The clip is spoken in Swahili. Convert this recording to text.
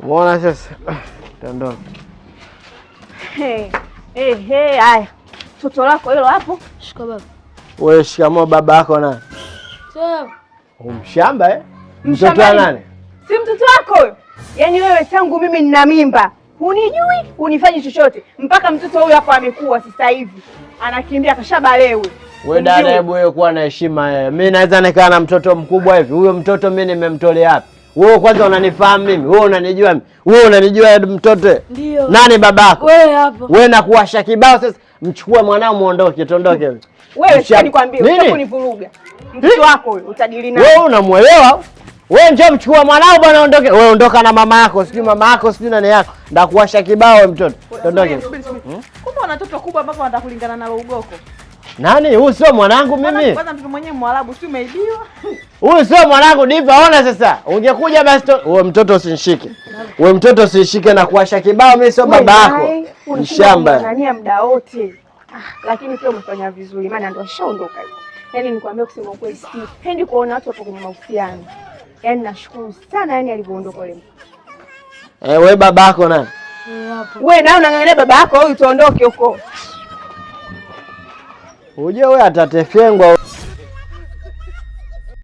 Muona sasa. Tandoni. Haya. Toto lako hilo hapo. Shika baba. Wewe shikamoo baba yako nani? Sawa. Mshamba Mtoto wa nani? Si mtoto wako huyo. Yaani wewe tangu mimi nina mimba, hunijui, unifanyi chochote. Mpaka mtoto huyo hapo amekuwa sasa hivi. Anakimbia kashabalewe. Wewe dada, hebu wewe kuwa na heshima. Mimi naweza nikaa na mtoto mkubwa hivi. Huyo mtoto mimi nimemtolea wapi? Wewe kwanza unanifahamu mimi? Wewe unanijua mimi? Wewe unanijua mtoto? Ndio. Nani babako? Wewe hapo. Wewe nakuwasha kibao sasa. Mchukue mwanao muondoke, tuondoke. Wewe sasa nikwambie, utakunivuruga. Mtoto wako huyo utadili naye. Wewe unamuelewa? Wewe njoo mchukue mwanao bwana, ondoke. Wewe ondoka na mama yako, sijui mama yako, sijui nani yako. Ndakuwasha kibao wewe mtoto. Tuondoke. Kumbe una mtoto kubwa ambapo wanataka kulingana nalo ugoko. Nani? Huyu sio mwanangu mimi. Kwanza mtoto mwenyewe Mwarabu, si umeibiwa? Huyu sio mwanangu Diva, ona sasa. Ungekuja basi wewe mtoto usinishike. Wewe mtoto usinishike na kuwasha kibao, mimi sio baba yako. Mshamba. Unania muda wote. Lakini pia umefanya vizuri, maana ndio ashaondoka hivi. Yaani nikwambia kusema ukweli, sipendi kuona watu wapo kwenye mahusiano. Yaani nashukuru sana yani alivyoondoka yule. Wewe babako nani? Wewe nawe unang'ang'ania baba yako huyu tuondoke huko. Uje wewe atatefengwa.